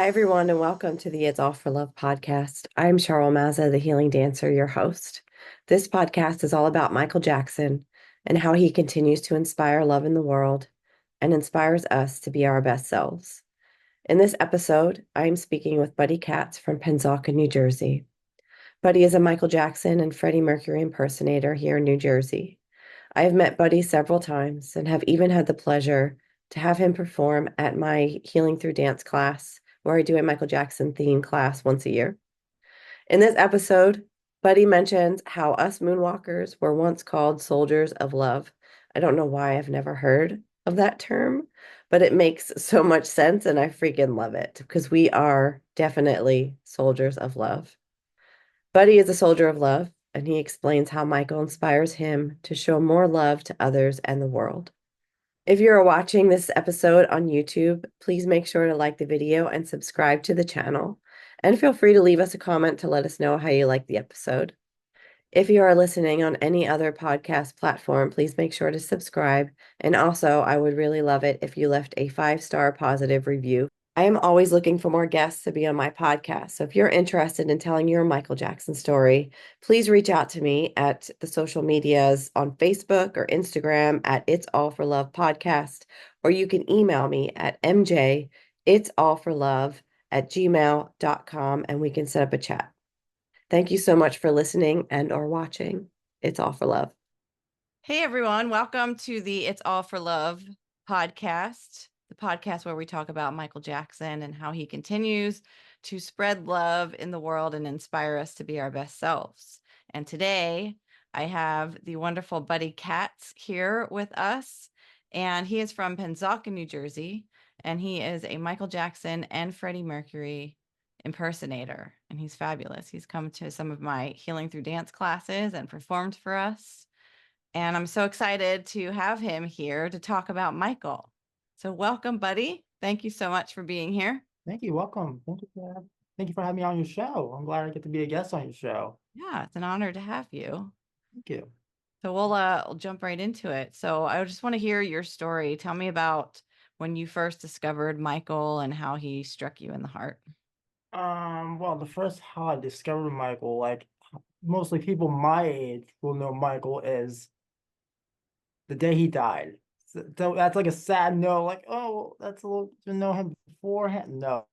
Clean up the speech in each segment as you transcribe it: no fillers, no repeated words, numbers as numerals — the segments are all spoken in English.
Hi, everyone, and welcome to the It's All for Love podcast. I'm Cheryl Mazza, the healing dancer, your host. This podcast is all about Michael Jackson and how he continues to inspire love in the world and inspires us to be our best selves. In this episode, I am speaking with Buddy Katz from Pennsauken, New Jersey. Buddy is a Michael Jackson and Freddie Mercury impersonator here in New Jersey. I have met Buddy several times and have even had the pleasure to have him perform at my Healing Through Dance class, where I do a Michael Jackson theme class once a year. In this episode, Buddy mentions how us Moonwalkers were once called soldiers of love. I don't know why I've never heard of that term, but it makes so much sense and I freaking love it because we are definitely soldiers of love. Buddy is a soldier of love, and he explains how Michael inspires him to show more love to others and the world. If you're watching this episode on YouTube, please make sure to like the video and subscribe to the channel. And feel free to leave us a comment to let us know how you like the episode. If you are listening on any other podcast platform, please make sure to subscribe. And also, I would really love it if you left a 5-star positive review. I am always looking for more guests to be on my podcast. So if you're interested in telling your Michael Jackson story, please reach out to me at the social medias on Facebook or Instagram at It's All for Love Podcast, or you can email me at mjitsallforlove@gmail.com and we can set up a chat. Thank you so much for listening and or watching. It's All for Love. Hey, everyone. Welcome to the It's All for Love podcast, the podcast where we talk about Michael Jackson and how he continues to spread love in the world and inspire us to be our best selves. And today I have the wonderful Buddy Katz here with us, and he is from Pennsauken, New Jersey, and he is a Michael Jackson and Freddie Mercury impersonator, and he's fabulous. He's come to some of my Healing Through Dance classes and performed for us. And I'm so excited to have him here to talk about Michael. So welcome, Buddy. Thank you so much for being here. Thank you. Welcome. Thank you for having me on your show. I'm glad I get to be a guest on your show. Yeah, it's an honor to have you. Thank you. So we'll jump right into it. So I just want to hear your story. Tell me about when you first discovered Michael and how he struck you in the heart. Well, the first how I discovered Michael, like mostly people my age will know Michael is the day he died. So that's like a sad note, like, oh, that's a little to know him beforehand. No.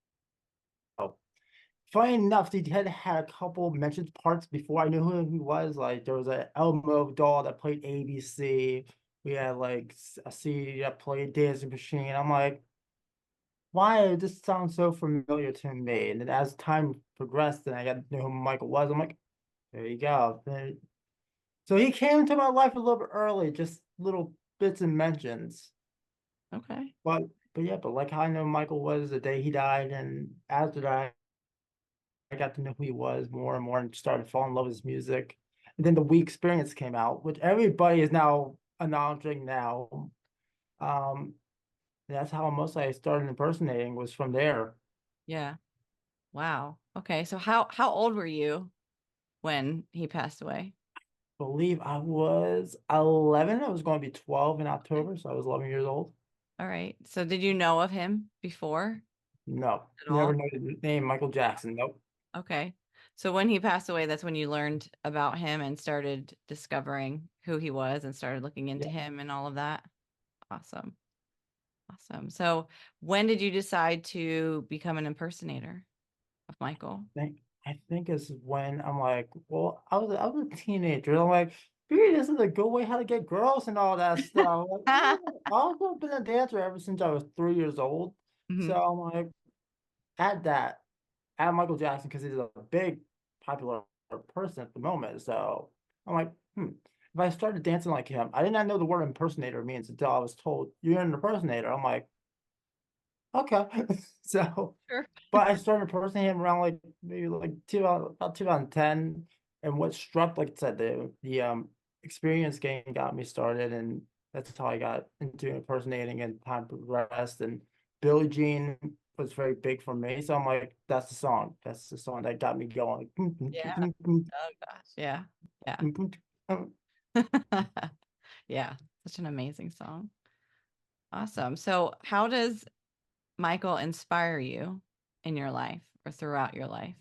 Funny enough, he had a couple mentioned parts before I knew who he was. Like there was a L.O.V.E doll that played ABC. We had like a CD that played Dancing Machine. I'm like, why does this sound so familiar to me? And then as time progressed and I got to know who Michael was, I'm like, there you go. So he came into my life a little bit early, just little bits and mentions. Okay. But yeah, but like how I know Michael was the day he died, and after that, I got to know who he was more and more and started falling in love with his music. And then the We Experience came out, which everybody is now acknowledging now. Um, that's how mostly I started impersonating was from there. Yeah. Wow. Okay. So how old were you when he passed away? Believe I was 11. I was going to be 12 in October, so I was 11 years old. All right. So did you know of him before No, at never all? know the name Michael Jackson. Nope. Okay. So when he passed away, that's when you learned about him and started discovering who he was and started looking into Yeah. him and all of that. Awesome. Awesome. So when did you decide to become an impersonator of Michael? I think is when I'm like, well, I was a teenager. I'm like, maybe this is a good way how to get girls and all that stuff. Like, I've been a dancer ever since I was 3 years old. So Mhm. I'm like, at that, at Michael Jackson, because he's a big popular person at the moment. So I'm like, if I started dancing like him, I did not know the word impersonator means until I was told you're an impersonator. I'm like, okay. So, Sure. but I started impersonating him around like maybe like about 2010. And what struck, like I said, the experience game got me started, and that's how I got into impersonating and time progressed. And Billie Jean was very big for me, so I'm like, that's the song. That's the song that got me going. Yeah. Oh gosh. Yeah. Yeah. Yeah. Such an amazing song. Awesome. So how does Michael inspire you? in your life or throughout your life?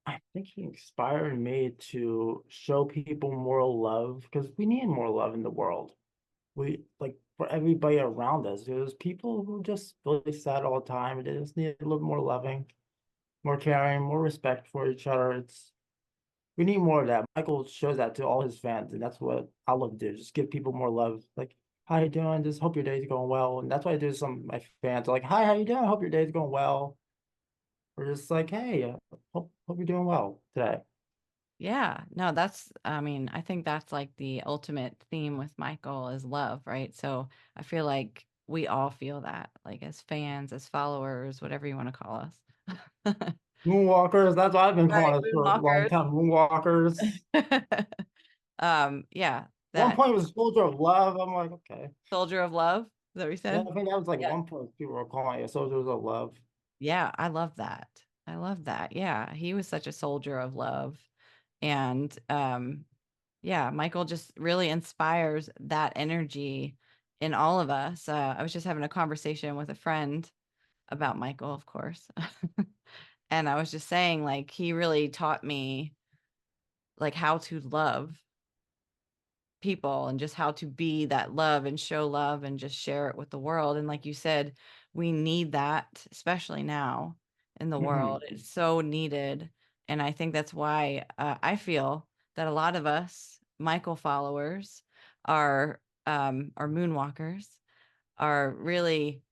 I think he inspired me to show people more love because we need more love in the world. We like for everybody around us. There's people who just really sad all the time. They just need a little more loving, more caring, more respect for each other. We need more of that. Michael shows that to all his fans, and that's what I love to do. Just give people more love. Like, how you doing? Just hope your day's going well. And that's what I do to some of my fans. Like, hi, how you doing? Hope your day's going well. Or just like, hey, hope you're doing well today. Yeah, no, I mean, I think that's like the ultimate theme with Michael is love, right? So I feel like we all feel that, like as fans, as followers, whatever you want to call us. Moonwalkers, that's what I've been Right, calling us for a long Moonwalkers. time. Moonwalkers. Yeah, One that point was Soldier of Love. I'm like, okay. soldier of love, is that what you Yeah, said? I think that was like Yeah. one point people were calling it Soldiers of Love. Yeah, I love that. I love that. Yeah, he was such a soldier of love. And yeah, Michael just really inspires that energy in all of us. I was just having a conversation with a friend about Michael, of course. And I was just saying, like, he really taught me like how to love people and just how to be that love and show love and just share it with the world. And like you said, we need that, especially now in the world. It's so needed. And I think that's why I feel that a lot of us, Michael followers, are moonwalkers, are really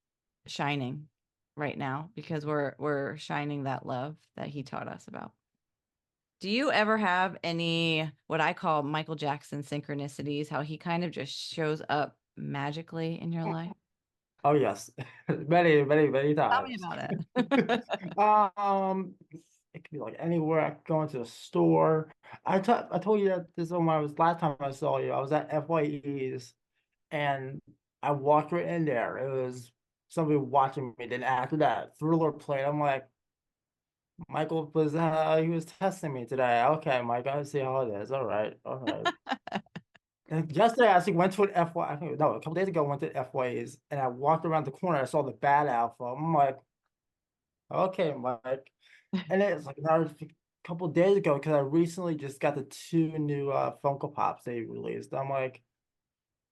shining right now because we're shining that love that he taught us about. Do you ever have any what I call Michael Jackson synchronicities, how he kind of just shows up magically in your life? Oh yes, many Tell me times. about it. Um, it could be like anywhere. I could go into a store. I told you that this one when I was last time I saw you. I was at FYE's and I walked right in there. It was somebody watching me. Then after that, Thriller played. I'm like, Michael was he was testing me today. Okay, Mike, I see how it is. All right, all right. And yesterday, I actually went to an FY. I think no, a couple days ago, I went to FY's and I walked around the corner. I saw the Bad Alpha. I'm like, okay, Mike. And it's like another couple days ago because I recently just got the two new Funko Pops they released. I'm like,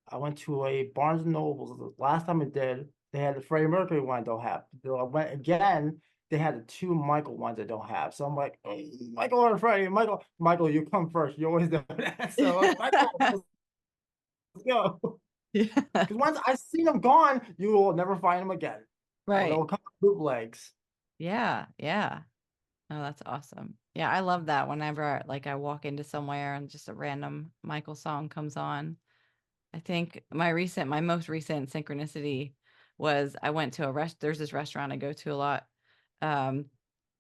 I went to a Barnes and Nobles. The last time I did, they had the Freddie Mercury one I don't have. So I went again. They had the two Michael ones I don't have. So I'm like, oh, Michael or Freddie, Michael, you come first. You always do that. So I'm like, Michael, let's go. Yeah. Because once I see them gone, you will never find them again. Or Right. they'll come bootlegs. Yeah. Yeah. Oh, that's awesome. Yeah, I love that whenever like I walk into somewhere and just a random Michael song comes on. I think my most recent synchronicity was I went to there's this restaurant I go to a lot. Um,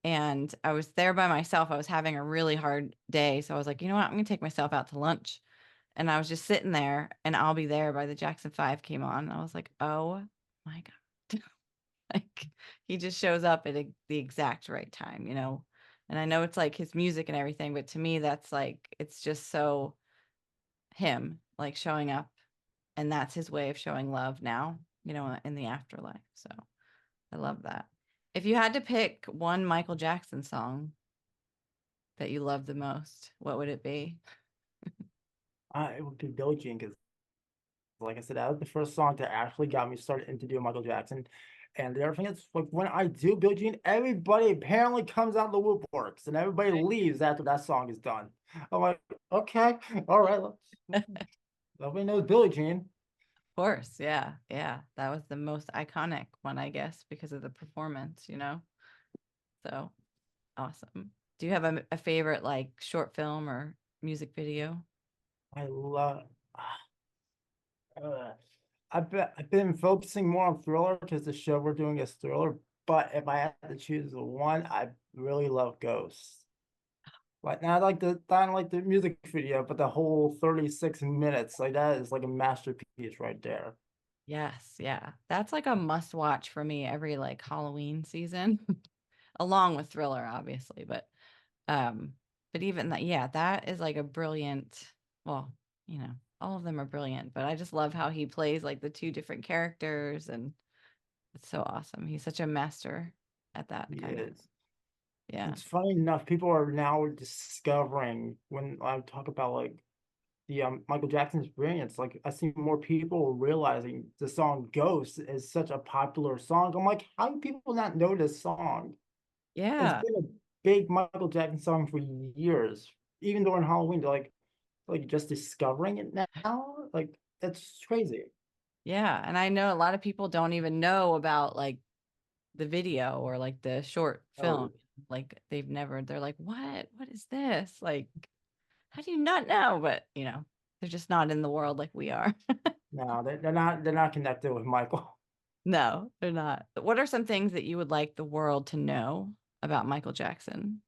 and I was there by myself. I was having a really hard day. So I was like, you know what? I'm gonna take myself out to lunch. And I was just sitting there and I'll Be There by the Jackson 5 came on. I was like, oh my God. Like he just shows up at the exact right time, you know? And I know it's like his music and everything, but to me, that's like, it's just so him, like showing up. And that's his way of showing love now, you know, in the afterlife. So I love that. If you had to pick one Michael Jackson song that you love the most, what would it be? It would be Billie Jean because, like I said, that was the first song that actually got me started into doing Michael Jackson. And the other thing is, like when I do Billie Jean, everybody apparently comes out of the woodworks and everybody leaves after that song is done. I'm like, okay, all right, nobody knows Billie Jean. Of course, yeah, yeah. That was the most iconic one, I guess, because of the performance, you know? So awesome. Do you have a favorite like short film or music video? I love. Uh, I've been focusing more on Thriller because the show we're doing is Thriller. But if I had to choose the one, I really love Ghosts. Like not like the music video, but the whole 36 minutes. Like that is like a masterpiece right there. Yes, yeah. That's like a must watch for me every like Halloween season, along with Thriller, obviously. Um, but even that, yeah, that is like a brilliant, well, you know, all of them are brilliant, but I just love how he plays like the two different characters and it's so awesome. He's such a master. at that He kind of, is. yeah. It's funny enough, people are now discovering when I talk about like the Michael Jackson's brilliance. Like I see more people realizing the song "Ghost" is such a popular song. I'm like, how do people not know this song? It's Yeah. been a big Michael Jackson song for years. Even during Halloween, they're like just discovering it now. Like that's crazy. Yeah. And I know a lot of people don't even know about like the video or like the short Oh film. Like they're like, what is this? Like, how do you not know? But they're just not in the world like we are. no, they're not connected with Michael. No, they're not. What are some things that you would like the world to know about Michael Jackson?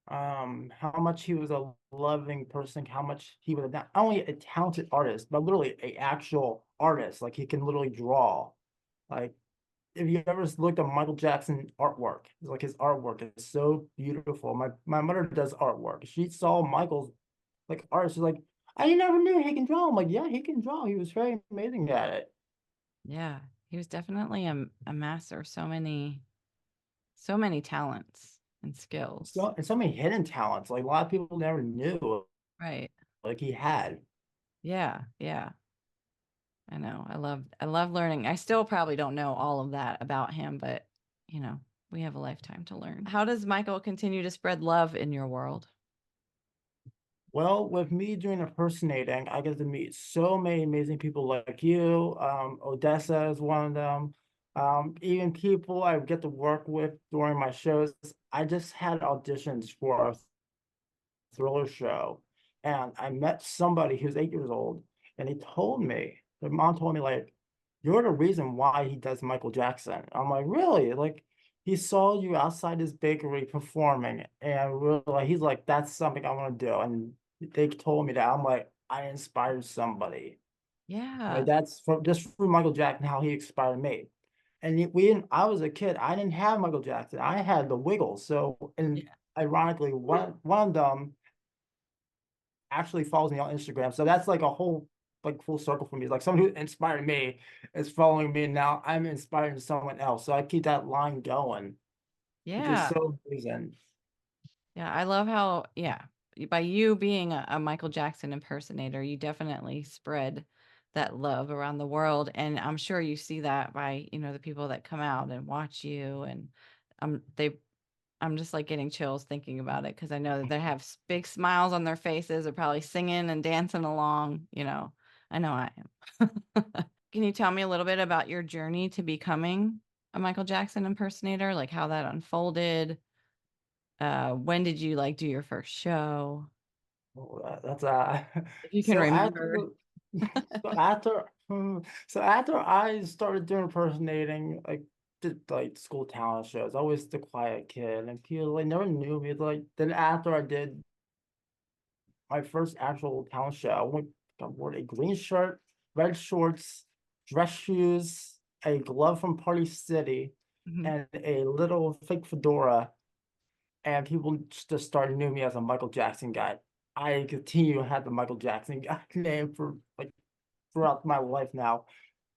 How much he was a loving person, how much he was not only a talented artist, but literally a actual artist. Like he can literally draw. Like if you ever looked at Michael Jackson artwork, it's like his artwork is so beautiful. My mother does artwork. She saw Michael's like art. She's like, I never knew he can draw. I'm like, yeah, he can draw. He was very amazing at it. Yeah, he was definitely a master of so many talents and skills. So many hidden talents. Like a lot of people never knew Right. like he had. Yeah, yeah. I know. I love learning. I still probably don't know all of that about him, but we have a lifetime to learn. How does Michael continue to spread love in your world? Well, with me doing impersonating, I get to meet so many amazing people like you. Odessa is one of them. Even people I get to work with during my shows. I just had auditions for a Thriller show, and I met somebody who's 8 years old, and he told me, their mom told me, like, you're the reason why he does Michael Jackson. I'm like, really? Like, he saw you outside his bakery performing, and we're like, he's like, that's something I want to do. And they told me that. I'm like, I inspired somebody. Like Yeah. that's from just through Michael Jackson, how he inspired me. And we didn't, I was a kid, I didn't have Michael Jackson. I had the Wiggles. So, and Yeah. ironically, one of them actually follows me on Instagram. So that's like a whole like full circle for me. It's like someone who inspired me is following me, and now I'm inspiring someone else. So I keep that line going, which is Yeah. so amazing. Yeah, I love how, yeah, by you being a Michael Jackson impersonator, you definitely spread that love around the world. And I'm sure you see that by, the people that come out and watch you. And they I'm just like getting chills thinking about it because I know that they have big smiles on their faces. They're probably singing and dancing along. I know I am. Can you tell me a little bit about your journey to becoming a Michael Jackson impersonator? Like how that unfolded? When did you like do your first show? Well, that's If you can so remember. after so after so after I started doing impersonating, like did like school talent shows, I was the quiet kid, and people like never knew me. Like then after I did my first actual talent show, I wore a green shirt, red shorts, dress shoes, a glove from Party City, Mhm. and a little fake fedora. And people just started knew me as a Michael Jackson guy. I continue to have the Michael Jackson guy name for like throughout my life now.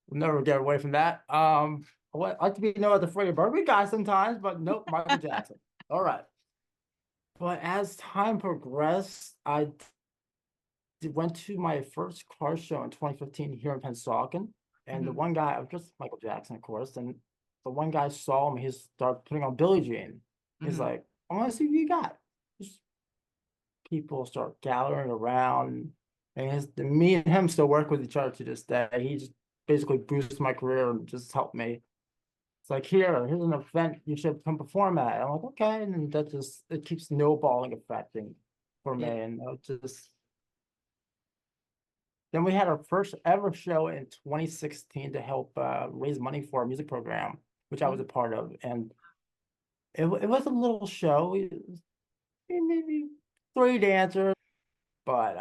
We'll never get away from that. I like to be known as the Freddie Mercury guy sometimes, but nope, Michael Jackson. All right. But as time progressed, I went to my first car show in 2015 here in Pennsauken. And the Mhm. one guy, I was just Michael Jackson, of course, and the one guy saw me, he started putting on Billie Jean. He's Mhm. like, I want to see what you got. Just people start gathering around. And me and him still work with each other to this day. He just basically boosted my career and just helped me. It's like, here's an event you should come perform at. I'm like, okay. And then that just, it keeps snowballing affecting for Yeah. me. And just, then we had our first ever show in 2016 to help raise money for our music program, which I was a part of. And it was a little show. Maybe three dancers, but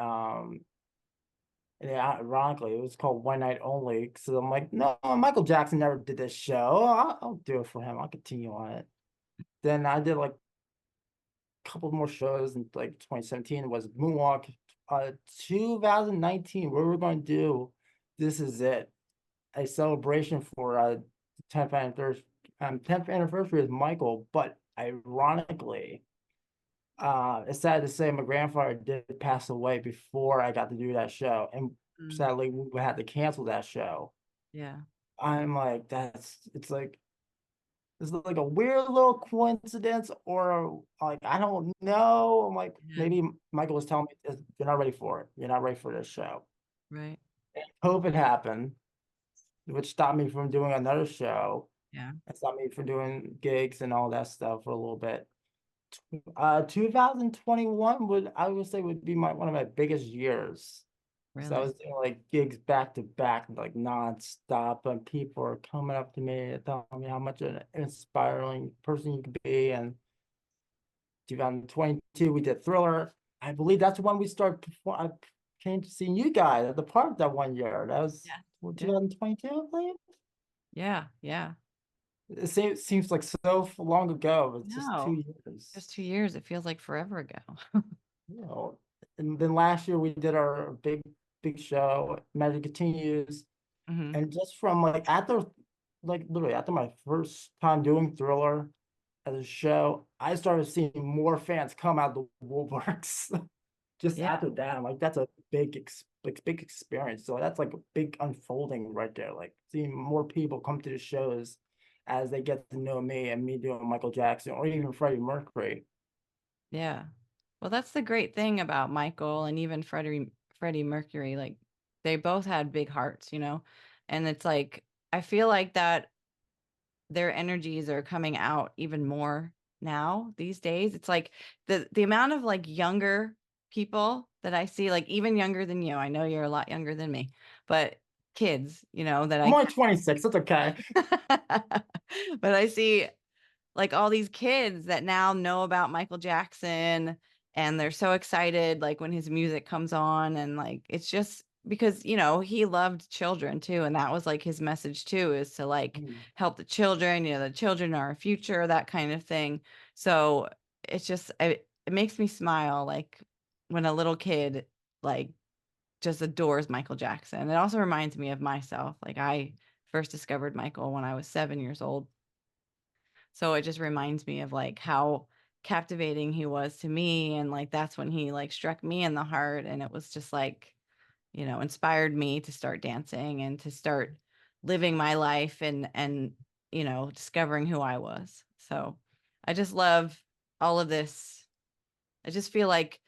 yeah, ironically, it was called One Night Only. So I'm like, no, Michael Jackson never did this show. I'll do it for him. I'll continue on it. Then I did like a couple more shows in like 2017 was Moonwalk. 2019, where we're going to do This Is It, a celebration for 10th anniversary 10th anniversary is Michael, but ironically, it's sad to say my grandfather did pass away before I got to do that show, and Mm, sadly we had to cancel that show. yeah. I'm like, it's like a weird little coincidence, or like I don't know. I'm like, Yeah. maybe Michael was telling me you're not ready for it. You're not ready for this show. Right. COVID happened, which stopped me from doing another show. Yeah. It stopped me from doing gigs and all that stuff for a little bit. 2021 I would say would be one of my biggest years. So I Really. was doing like gigs back to back, like nonstop, and people are coming up to me and telling me how much an inspiring person you could be. And 2022, we did Thriller. I believe that's when we started I came to see you guys at the park that one year. That was Yeah. Yeah. 2022, I believe. Yeah. Yeah. Seems like so long ago, but it's just No, 2 years. just 2 years. It feels like forever ago. You know, and then last year we did our big show, Magic Continues. Hmm. And just from like literally after my first time doing Thriller as a show, I started seeing more fans come out of the woodworks. Just Yeah. after that, I'm like, that's a big experience. So that's like a big unfolding right there. Like seeing more people come to the shows as they get to know me and me doing Michael Jackson or even Freddie Mercury. Yeah. Well, that's the great thing about Michael and even Freddie Mercury. Like they both had big hearts, you know? And it's like I feel like that their energies are coming out even more now these days. It's like the amount of like younger people that I see, like even younger than you. I know you're a lot younger than me, but kids, you know, that I'm I only 26. That's okay. but I see like all these kids that now know about Michael Jackson and they're so excited like when his music comes on and like it's just because you know he loved children too and that was like his message too is to like Mm. help the children, you know, the children are our future, that kind of thing. So it's just it makes me smile like when a little kid like just adores Michael Jackson. It also reminds me of myself. Like I first discovered Michael when I was 7 years old, so it just reminds me of like how captivating he was to me. And like that's when he like struck me in the heart. And it was just like, you know, inspired me to start dancing and to start living my life and you know, discovering who I was. So I just love all of this. I just feel like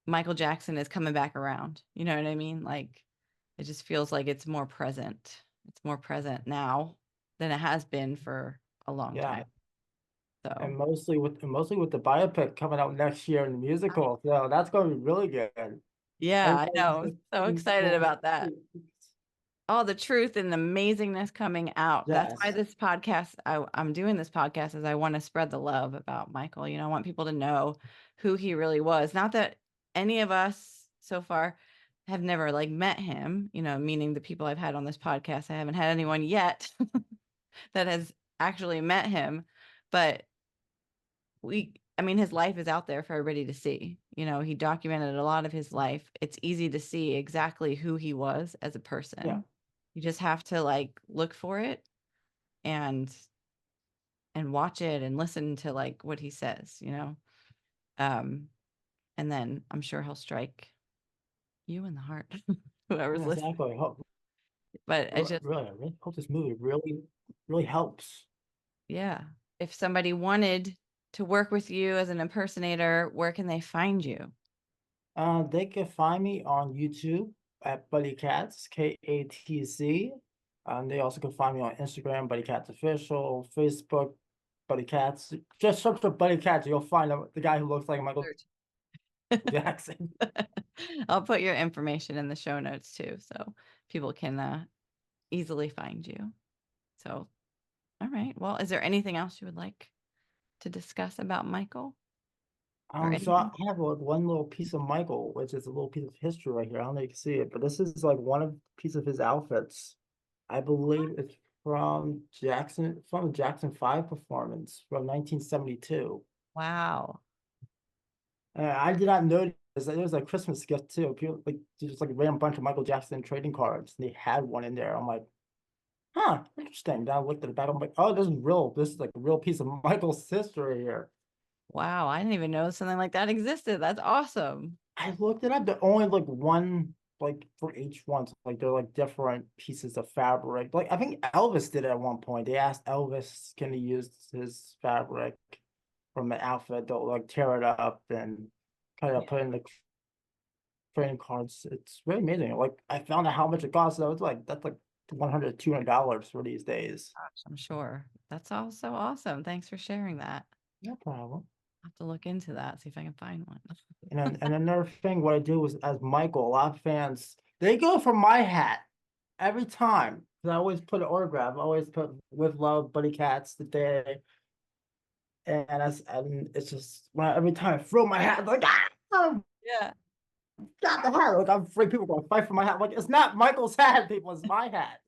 Michael Jackson is coming back around. You know what I mean? Like it just feels like it's more present. It's more present now than it has been for a long Yeah. time. So And mostly with the biopic coming out next year in the musical. So that's going to be really good. yeah, I Everybody know. just So seems excited so about that. All the truth and the amazingness coming out. That's why yes. this podcast, I'm doing this podcast, is I want to spread the love about Michael. You know, I want people to know who he really was. Not that any of us so far have never like met him, you know, meaning the people I've had on this podcast. I haven't had anyone yet that has actually met him, but I mean, his life is out there for everybody to see. You know, he documented a lot of his life. It's easy to see exactly who he was as a Yeah. person. You just have to like look for it and watch it and listen to like what he says, you know. Um and then I'm sure he'll strike you in the heart, whoever's Yeah, listening. exactly. But I just I really hope this movie really helps. yeah, if somebody wanted to work with you as an impersonator, where can they find you? They can find me on YouTube at Buddy Katz, Katz. They also can find me on Instagram, Buddy Katz Official, Facebook, Buddy Katz. Just search for Buddy Katz, you'll find the guy who looks like Michael Search. Jackson. I'll put your information in the show notes too, so people can easily find you. So, all right. Well, is there anything else you would like to discuss about Michael or So I anything? have one little piece of Michael, which is a little piece of history right here. I don't know if you can see it, but this is like one of piece of his outfits. I believe it's from the Jackson 5 performance from 1972. Wow. I did not notice that it was a Christmas gift too. People like just like ran a bunch of Michael Jackson trading cards. And they had one in there. I'm like, huh, interesting. Then I looked at the back. I'm like, oh, this is real. This is like a real piece of Michael's history here. Wow, I didn't even know something like that existed. That's awesome. I looked it up. They're only like one, like for each one. So like they're like different pieces of fabric. Like I think Elvis did it at one point. They asked Elvis, can he use his fabric from an outfit? They'll like tear it up and kind of put in the trading cards. It's really amazing. Like I found out how much it costs. So it's like that's like $100, $200 for these days. Gosh, I'm sure. That's also awesome. Thanks for sharing that. No problem. I'll have to look into that, see if I can find one. And another thing, what I do is as Michael, a lot of fans they go for my hat every time. 'Cause I always put an autograph. I always put with love, Buddy Katz the day. And it's just when every time I throw my hat, I'm like Yeah. got the hat. Like I'm afraid people are gonna fight for my hat. Like it's not Michael's hat, people, it's my hat.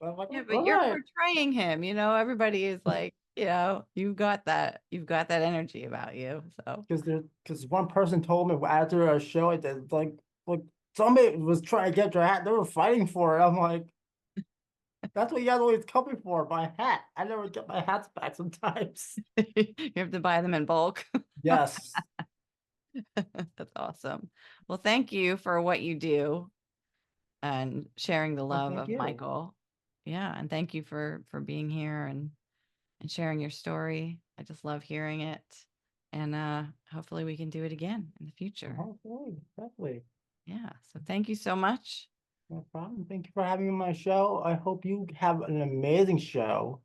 But I'm like, Yeah, but all you're right. portraying him, everybody is like, you've got that energy about you. So Because one person told me after a show that like somebody was trying to get your hat, they were fighting for it. I'm like, that's what you guys always come me for, my hat. I never get my hats back sometimes. you have to buy them in bulk. Yes. That's awesome. Well, thank you for what you do and sharing the Well, love thank of you. Michael. Yeah, and thank you for being here and sharing your story. I just love hearing it. And hopefully we can do it again in the future. Hopefully, definitely. Yeah. So thank you so much. No problem. Thank you for having me on my show. I hope you have an amazing show.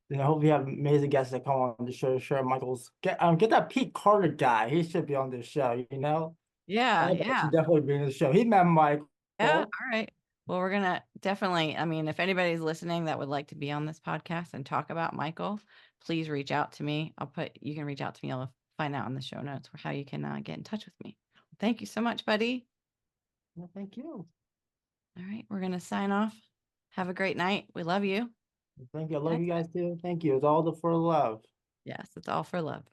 And I hope you have amazing guests that come on the show to share Michael's get that Pete Carter guy. He should be on this show, you know? Yeah, That guy yeah. should definitely be in the show. He met Michael. Yeah. All right. Well, we're gonna definitely, I mean, if anybody's listening that would like to be on this podcast and talk about Michael, please reach out to me. You can reach out to me. I'll find out in the show notes how you can get in touch with me. Thank you so much, buddy. Well, thank you. All right. We're gonna sign off. Have a great night. We love you. Thank you. I love you guys too. Thank you. It's all for love. Yes, it's all for love.